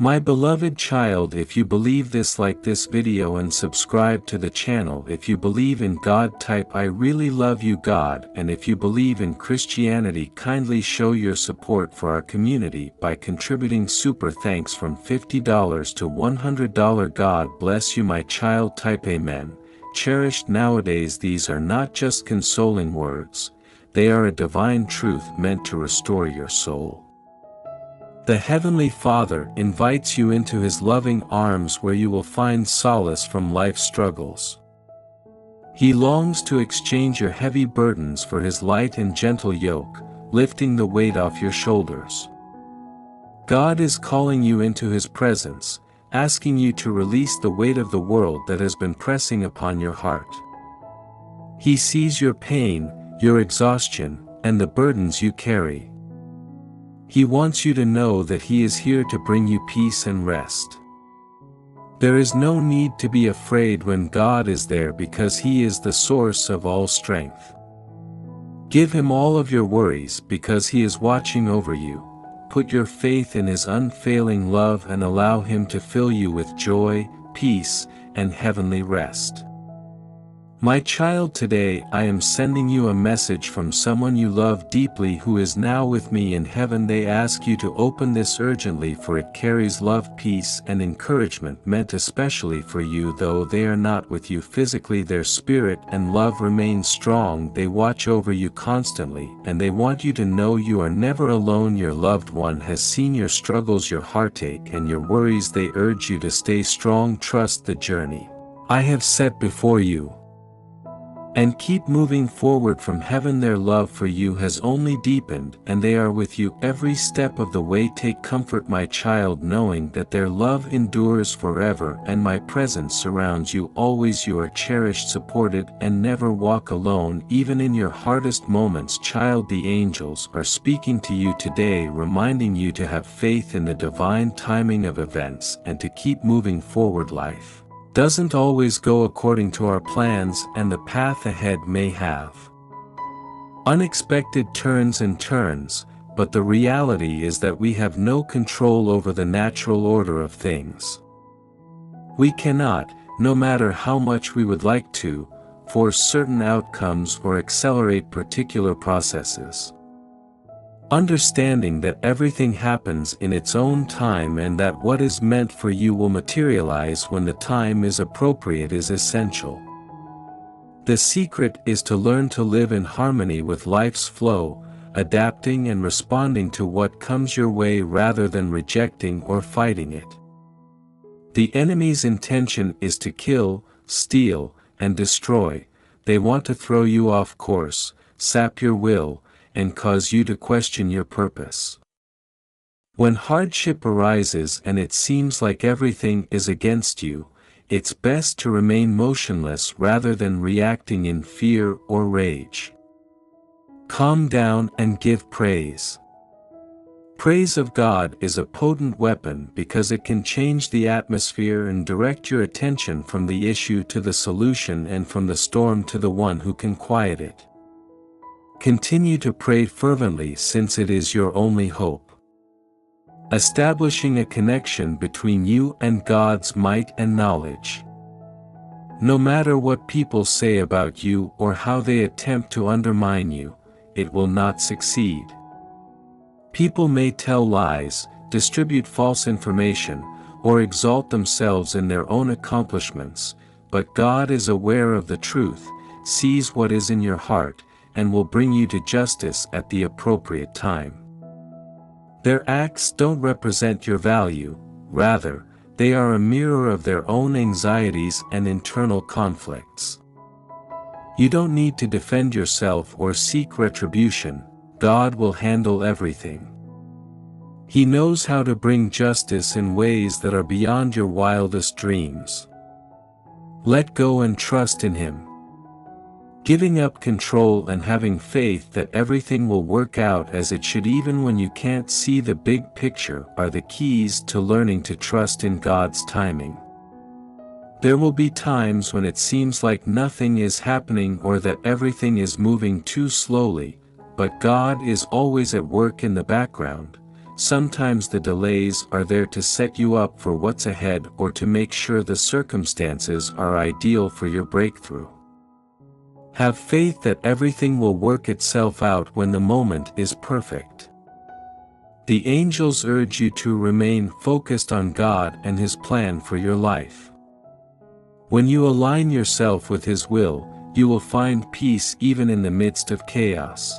My beloved child, if you believe this, like this video and subscribe to the channel. If you believe in God, type I really love you God, and if you believe in Christianity, kindly show your support for our community by contributing super thanks from $50 to $100. God bless you my child, type Amen. Cherished, nowadays these are not just consoling words, they are a divine truth meant to restore your soul. The Heavenly Father invites you into His loving arms where you will find solace from life's struggles. He longs to exchange your heavy burdens for His light and gentle yoke, lifting the weight off your shoulders. God is calling you into His presence, asking you to release the weight of the world that has been pressing upon your heart. He sees your pain, your exhaustion, and the burdens you carry. He wants you to know that He is here to bring you peace and rest. There is no need to be afraid when God is there, because He is the source of all strength. Give Him all of your worries because He is watching over you. Put your faith in His unfailing love and allow Him to fill you with joy, peace, and heavenly rest. My child, today I am sending you a message from someone you love deeply who is now with me in heaven. They ask you to open this urgently, for it carries love, peace, and encouragement meant especially for you. Though they are not with you physically, their spirit and love remain strong. They watch over you constantly, and they want you to know you are never alone. Your loved one has seen your struggles, your heartache, and your worries. They urge you to stay strong, trust the journey I have set before you, and keep moving forward from heaven. Their love for you has only deepened, and they are with you every step of the way. Take comfort, my child, knowing that their love endures forever, and my presence surrounds you always. You are cherished, supported, and never walk alone, even in your hardest moments. Child, the angels are speaking to you today, reminding you to have faith in the divine timing of events and to keep moving forward. Life doesn't always go according to our plans, and the path ahead may have unexpected turns and turns, but the reality is that we have no control over the natural order of things. We cannot, no matter how much we would like to, force certain outcomes or accelerate particular processes. Understanding that everything happens in its own time and that what is meant for you will materialize when the time is appropriate is essential. The secret is to learn to live in harmony with life's flow, adapting and responding to what comes your way rather than rejecting or fighting it. The enemy's intention is to kill, steal, and destroy. They want to throw you off course, sap your will, and cause you to question your purpose. When hardship arises and it seems like everything is against you, it's best to remain motionless rather than reacting in fear or rage. Calm down and give praise. Praise of God is a potent weapon because it can change the atmosphere and direct your attention from the issue to the solution, and from the storm to the one who can quiet it. Continue to pray fervently, since it is your only hope. Establishing a connection between you and God's might and knowledge. No matter what people say about you or how they attempt to undermine you, it will not succeed. People may tell lies, distribute false information, or exalt themselves in their own accomplishments, but God is aware of the truth, sees what is in your heart, and will bring you to justice at the appropriate time. Their acts don't represent your value, rather, they are a mirror of their own anxieties and internal conflicts. You don't need to defend yourself or seek retribution. God will handle everything. He knows how to bring justice in ways that are beyond your wildest dreams. Let go and trust in Him. Giving up control and having faith that everything will work out as it should even when you can't see the big picture are the keys to learning to trust in God's timing. There will be times when it seems like nothing is happening or that everything is moving too slowly, but God is always at work in the background, sometimes the delays are there to set you up for what's ahead or to make sure the circumstances are ideal for your breakthrough. Have faith that everything will work itself out when the moment is perfect. The angels urge you to remain focused on God and His plan for your life. When you align yourself with His will, you will find peace even in the midst of chaos.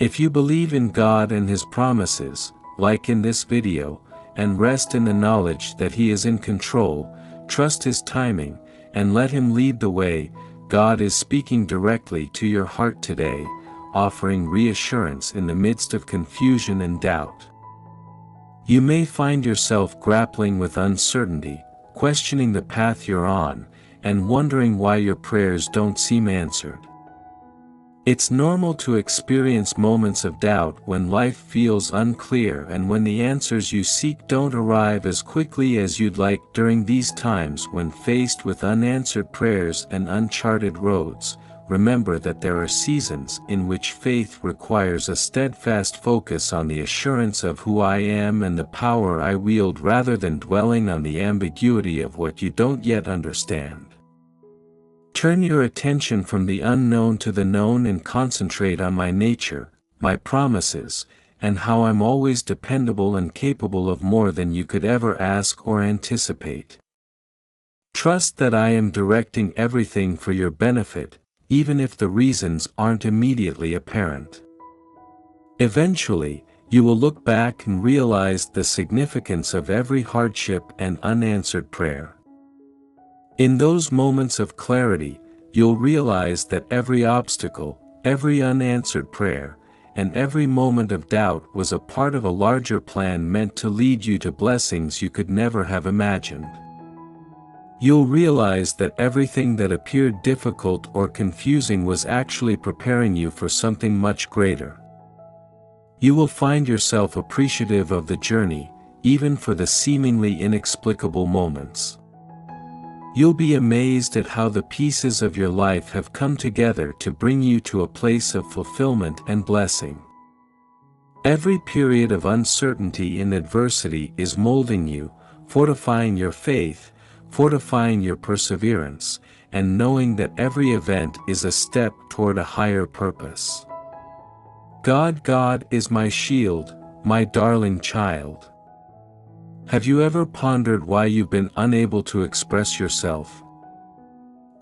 If you believe in God and His promises, like in this video, and rest in the knowledge that He is in control, trust His timing, and let Him lead the way, God is speaking directly to your heart today, offering reassurance in the midst of confusion and doubt. You may find yourself grappling with uncertainty, questioning the path you're on, and wondering why your prayers don't seem answered. It's normal to experience moments of doubt when life feels unclear and when the answers you seek don't arrive as quickly as you'd like. During these times, when faced with unanswered prayers and uncharted roads, remember that there are seasons in which faith requires a steadfast focus on the assurance of who I am and the power I wield rather than dwelling on the ambiguity of what you don't yet understand. Turn your attention from the unknown to the known and concentrate on my nature, my promises, and how I'm always dependable and capable of more than you could ever ask or anticipate. Trust that I am directing everything for your benefit, even if the reasons aren't immediately apparent. Eventually, you will look back and realize the significance of every hardship and unanswered prayer. In those moments of clarity, you'll realize that every obstacle, every unanswered prayer, and every moment of doubt was a part of a larger plan meant to lead you to blessings you could never have imagined. You'll realize that everything that appeared difficult or confusing was actually preparing you for something much greater. You will find yourself appreciative of the journey, even for the seemingly inexplicable moments. You'll be amazed at how the pieces of your life have come together to bring you to a place of fulfillment and blessing. Every period of uncertainty and adversity is molding you, fortifying your faith, fortifying your perseverance, and knowing that every event is a step toward a higher purpose. God is my shield, my darling child. Have you ever pondered why you've been unable to express yourself?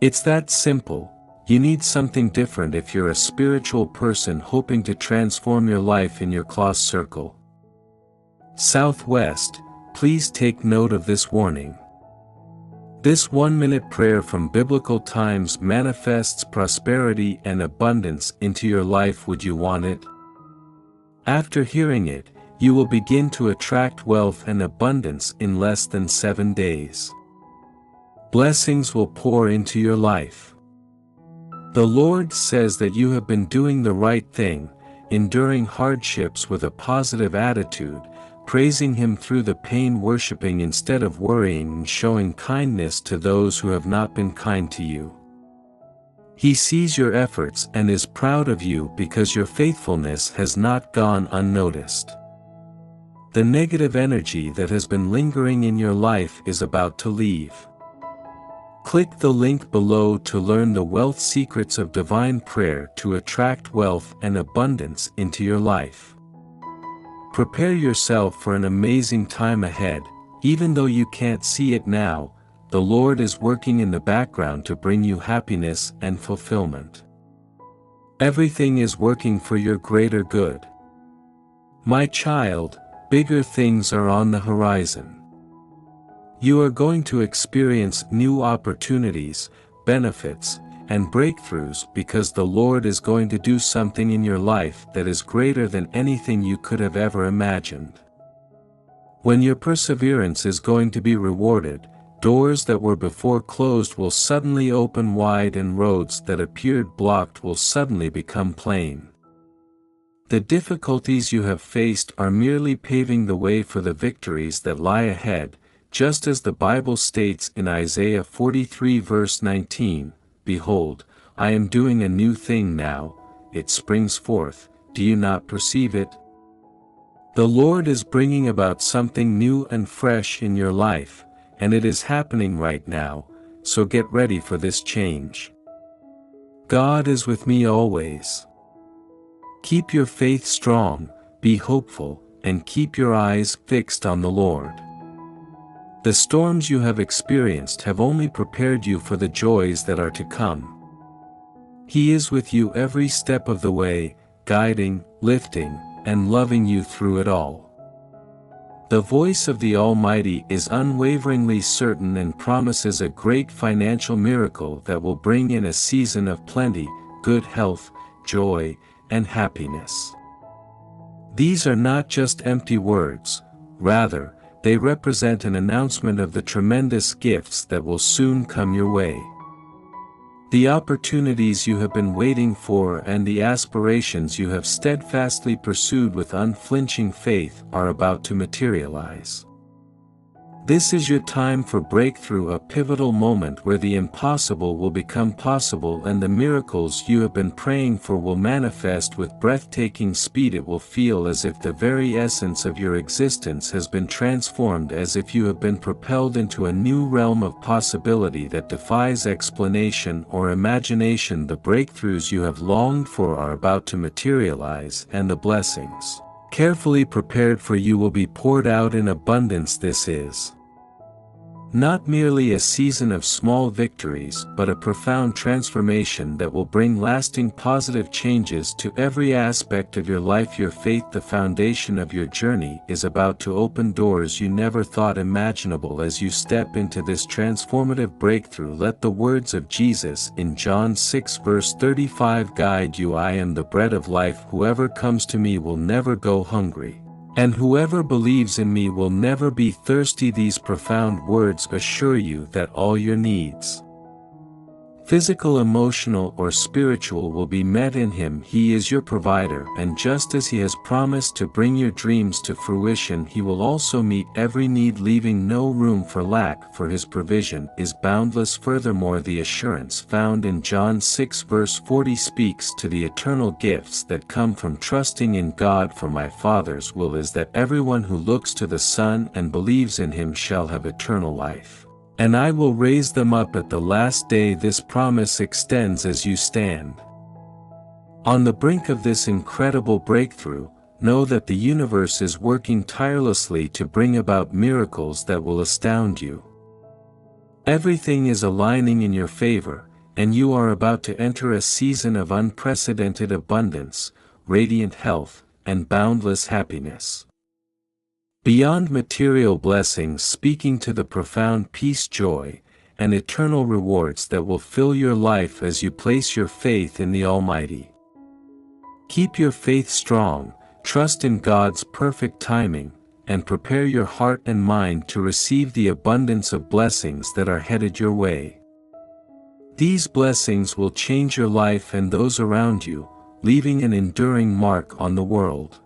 It's that simple. You need something different if you're a spiritual person hoping to transform your life in your close circle. Southwest, please take note of this warning. This 1-minute prayer from biblical times manifests prosperity and abundance into your life. Would you want it? After hearing it, you will begin to attract wealth and abundance in less than 7 days. Blessings will pour into your life. The Lord says that you have been doing the right thing, enduring hardships with a positive attitude, praising Him through the pain, worshiping instead of worrying, and showing kindness to those who have not been kind to you. He sees your efforts and is proud of you because your faithfulness has not gone unnoticed. The negative energy that has been lingering in your life is about to leave. Click the link below to learn the wealth secrets of divine prayer to attract wealth and abundance into your life. Prepare yourself for an amazing time ahead. Even though you can't see it now, the Lord is working in the background to bring you happiness and fulfillment. Everything is working for your greater good. My child, bigger things are on the horizon. You are going to experience new opportunities, benefits, and breakthroughs because the Lord is going to do something in your life that is greater than anything you could have ever imagined. When your perseverance is going to be rewarded, doors that were before closed will suddenly open wide and roads that appeared blocked will suddenly become plain. The difficulties you have faced are merely paving the way for the victories that lie ahead, just as the Bible states in Isaiah 43 verse 19, "Behold, I am doing a new thing now, it springs forth, do you not perceive it?" The Lord is bringing about something new and fresh in your life, and it is happening right now, so get ready for this change. God is with me always. Keep your faith strong, be hopeful, and keep your eyes fixed on the Lord. The storms you have experienced have only prepared you for the joys that are to come. He is with you every step of the way, guiding, lifting, and loving you through it all. The voice of the Almighty is unwaveringly certain and promises a great financial miracle that will bring in a season of plenty, good health, joy, and happiness. These are not just empty words, rather, they represent an announcement of the tremendous gifts that will soon come your way. The opportunities you have been waiting for and the aspirations you have steadfastly pursued with unflinching faith are about to materialize. This is your time for breakthrough, a pivotal moment where the impossible will become possible and the miracles you have been praying for will manifest with breathtaking speed. It will feel as if the very essence of your existence has been transformed, as if you have been propelled into a new realm of possibility that defies explanation or imagination. The breakthroughs you have longed for are about to materialize, and the blessings carefully prepared for you will be poured out in abundance. This is not merely a season of small victories, but a profound transformation that will bring lasting positive changes to every aspect of your life. Your faith, the foundation of your journey, is about to open doors you never thought imaginable. As you step into this transformative breakthrough, let the words of Jesus in John 6 verse 35 guide you. I am the bread of life. Whoever comes to me will never go hungry, and whoever believes in me will never be thirsty. These profound words assure you that all your needs, physical, emotional, or spiritual, will be met in Him. He is your provider, and just as He has promised to bring your dreams to fruition, He will also meet every need, leaving no room for lack, for His provision is boundless. Furthermore, the assurance found in John 6 verse 40 speaks to the eternal gifts that come from trusting in God. For my Father's will is that everyone who looks to the Son and believes in Him shall have eternal life, and I will raise them up at the last day. This promise extends as you stand on the brink of this incredible breakthrough. Know that the universe is working tirelessly to bring about miracles that will astound you. Everything is aligning in your favor, and you are about to enter a season of unprecedented abundance, radiant health, and boundless happiness. Beyond material blessings, speaking to the profound peace, joy, and eternal rewards that will fill your life as you place your faith in the Almighty. Keep your faith strong, trust in God's perfect timing, and prepare your heart and mind to receive the abundance of blessings that are headed your way. These blessings will change your life and those around you, leaving an enduring mark on the world.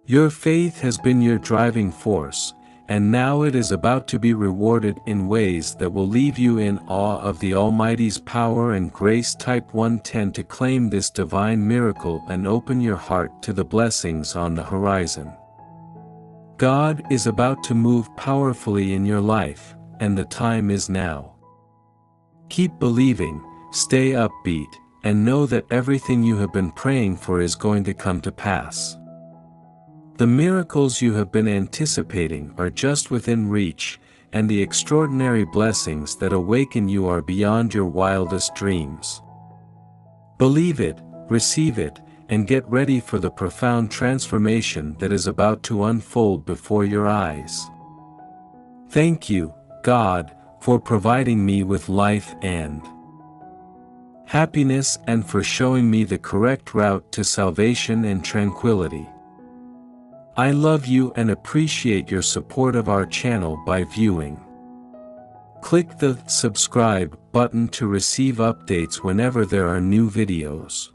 Your faith has been your driving force, and now it is about to be rewarded in ways that will leave you in awe of the Almighty's power and grace. Type 110 to claim this divine miracle and open your heart to the blessings on the horizon. God is about to move powerfully in your life, and the time is now. Keep believing, stay upbeat, and know that everything you have been praying for is going to come to pass. The miracles you have been anticipating are just within reach, and the extraordinary blessings that awaken you are beyond your wildest dreams. Believe it, receive it, and get ready for the profound transformation that is about to unfold before your eyes. Thank you, God, for providing me with life and happiness, and for showing me the correct route to salvation and tranquility. I love you and appreciate your support of our channel by viewing. Click the subscribe button to receive updates whenever there are new videos.